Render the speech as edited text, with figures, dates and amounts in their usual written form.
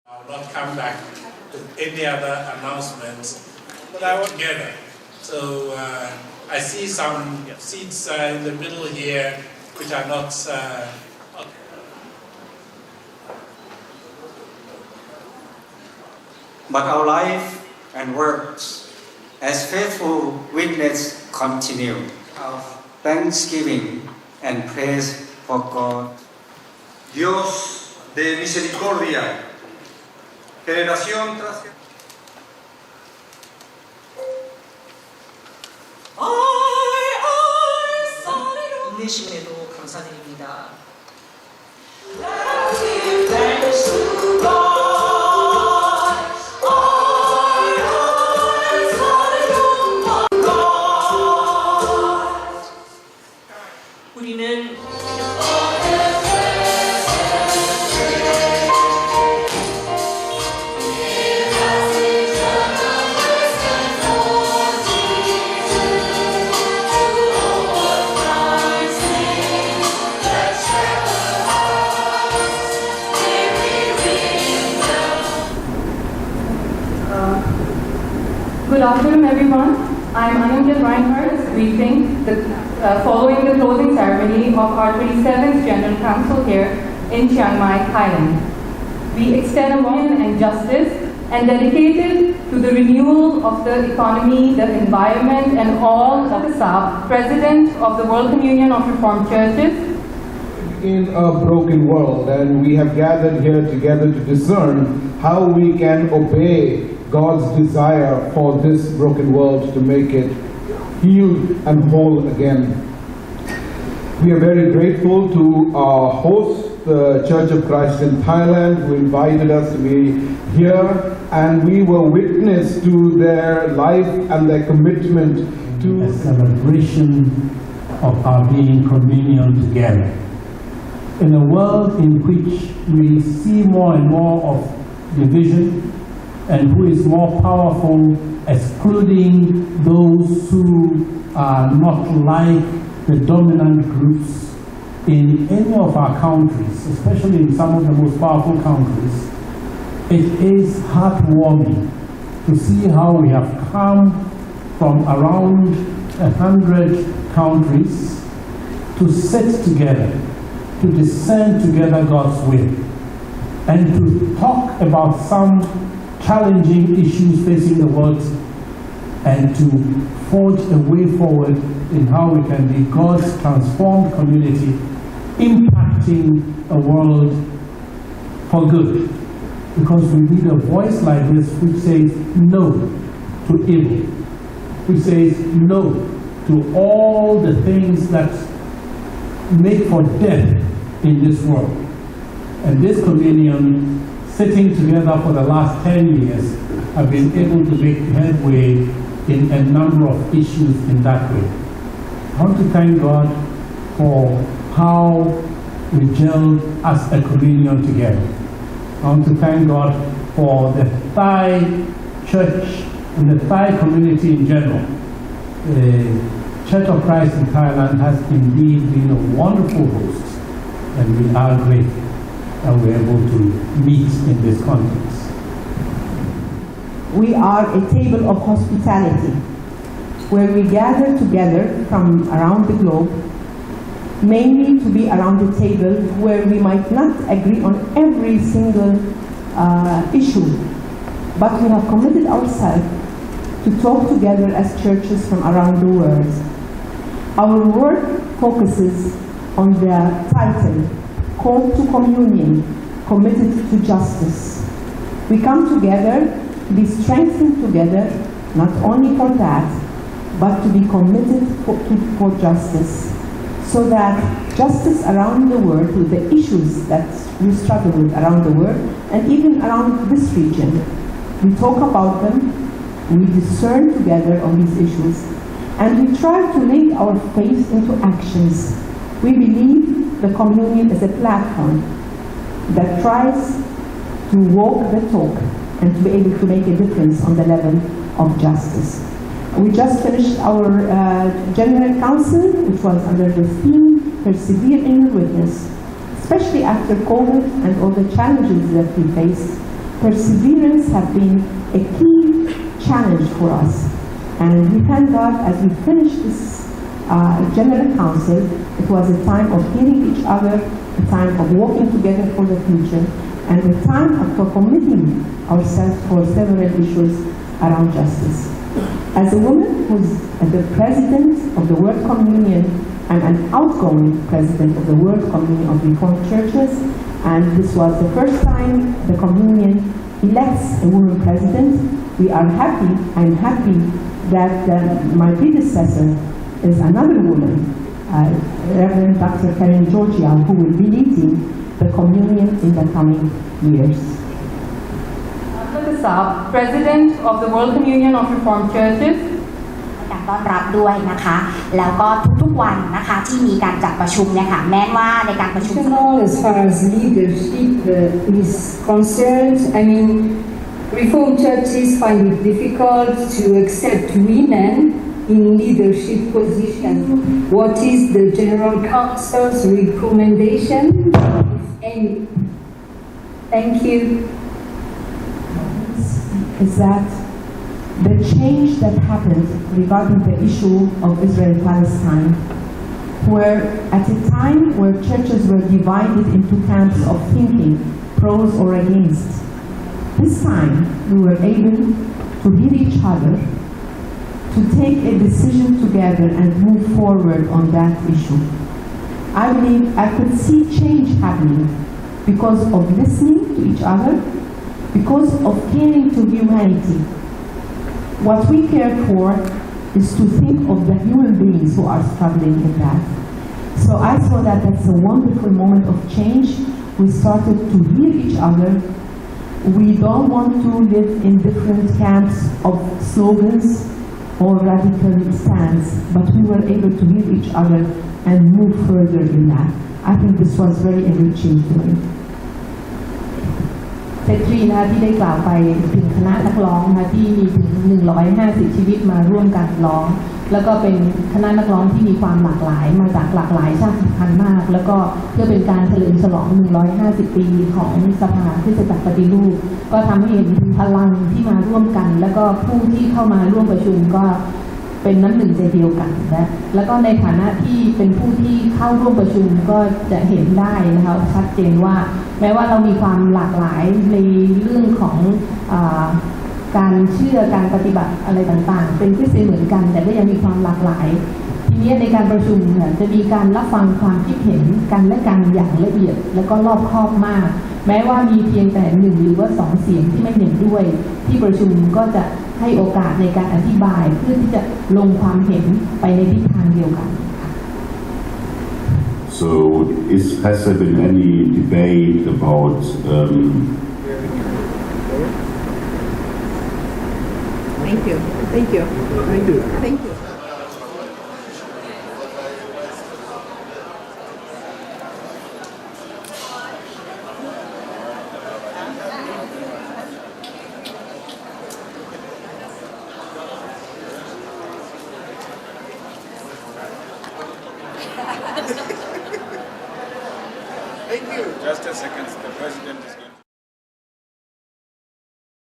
I will not come back to any other announcements, but I want together. So I see some seats in the middle here which are not. But our life and works as faithful witness continue. Our thanksgiving and praise for God. Dios de misericordia, generación tras generación. 인내심에도 감사드립니다. 우리는 Good afternoon, everyone. I'm Anindya Reinhardt, briefing following the closing ceremony of our 27th General Council here in Chiang Mai, Thailand. We extend a warm and justice and dedicated to the renewal of the economy, the environment, and all of the Saab, President of the World Communion of Reformed Churches. In a broken world, and we have gathered here together to discern how we can obey God's desire for this broken world to make it healed and whole again. We are very grateful to host the Church of Christ in Thailand, who invited us to be here, and we were witness to their life and their commitment to a celebration of our being communion together. In a world in which we see more and more of division, and who is more powerful, excluding those who are not like the dominant groups in any of our countries, especially in some of the most powerful countries. It is heartwarming to see how we have come from around 100 countries to sit together, to discern together God's will, and to talk about some challenging issues facing the world, and to forge a way forward in how we can be God's transformed community, impacting a world for good. Because we need a voice like this which says no to evil, which says no to all the things that make for death in this world. And this communion, sitting together for the last 10 years, have been able to make headway in a number of issues in that way. I want to thank God for how we gelled as a communion together. I want to thank God for the Thai church and the Thai community in general. The Church of Christ in Thailand has indeed been a wonderful host, and we are grateful that we're able to meet in this context. We are a table of hospitality, where we gather together from around the globe, mainly to be around the table where we might not agree on every single issue, but we have committed ourselves to talk together as churches from around the world. Our work focuses on the title, Call to Communion, Committed to Justice. We come together to be strengthened together, not only for that, but to be committed for justice, so that justice around the world, with the issues that we struggle with around the world, and even around this region, we talk about them, we discern together on these issues, and we try to link our faith into actions. We believe the communion is a platform that tries to walk the talk and to be able to make a difference on the level of justice. We just finished our General Council, which was under the theme, Persevere in Your Witness, especially after COVID and all the challenges that we faced. perseverance has been a key challenge for us. And we thank God as we finished this General Council, it was a time of hearing each other, a time of working together for the future, and a time of committing ourselves for several issues around justice. As a woman who's the president of the World Communion, I'm an outgoing president of the World Communion of Reformed Churches, and this was the first time the Communion elects a woman president. We are happy, I'm happy that my predecessor is another woman, Reverend Dr. Karen Georgia, who will be leading the Communion in the coming years. President of the World Communion of Reformed Churches. การต้อนรับด้วยนะคะแล้วก็ทุกๆวันนะคะที่มีการจัดประชุมเนี่ยค่ะแม้ว่าในการประชุม As far as leadership is concerned, I mean, Reformed churches find it difficult to accept women in leadership positions. What is the General Council's recommendation? And thank you. Is that the change that happened regarding the issue of Israel-Palestine, where at a time where churches were divided into camps of thinking, pros or against, this time we were able to hear each other, to take a decision together and move forward on that issue. I believe I could see change happening because of listening to each other, because of caring to humanity. What we care for is to think of the human beings who are struggling in that. So I saw that that's a wonderful moment of change. We started to hear each other. We don't want to live in different camps of slogans or radical stands, but we were able to hear each other and move further in that. I think this was very enriching to me. เซตรีนะคะที่ได้กล่าวไปถึงคณะนักร้องนะคะที่มีถึง150ชีวิตมาร่วมกันร้องแล้วก็เป็นคณะนักร้องที่มีความหลากหลายมาจากหลากหลายชาติพันธุ์มากแล้วก็เพื่อเป็นการเฉลิมฉลอง150ปีของสภาคริสตจักรปฏิรูปก็ทำให้เห็นถึงพลังที่มาร่วมกันแล้วก็ผู้ที่เข้ามาร่วมประชุมก็เป็นน้ำหนึ่งใจเดียวกันนะแล้วก็ในฐานะที่เป็นผู้ที่เข้าร่วมประชุมก็จะเห็นได้นะคะชัดเจนว่าแม้ว่าเรามีความหลากหลายในเรื่องของการเชื่อการปฏิบัติอะไรต่างๆเป็นคริสเตียนเหมือนกันแต่ก็ยังมีความหลากหลายทีนี้ในการประชุมเนี่ยจะมีการรับฟังความคิดเห็นกันและกันอย่างละเอียดและก็รอบคอบมากแม้ว่ามีเพียงแต่1หรือว่า2เสียงที่ไม่เห็นด้วยที่ประชุมก็จะให้โอกาสในการอธิบายเพื่อที่จะลงความเห็นไปในทิศทางเดียวกัน So has there been any debate about Thank you. Thank you. Thank you. Thank you. Thank you. Just a second, the President is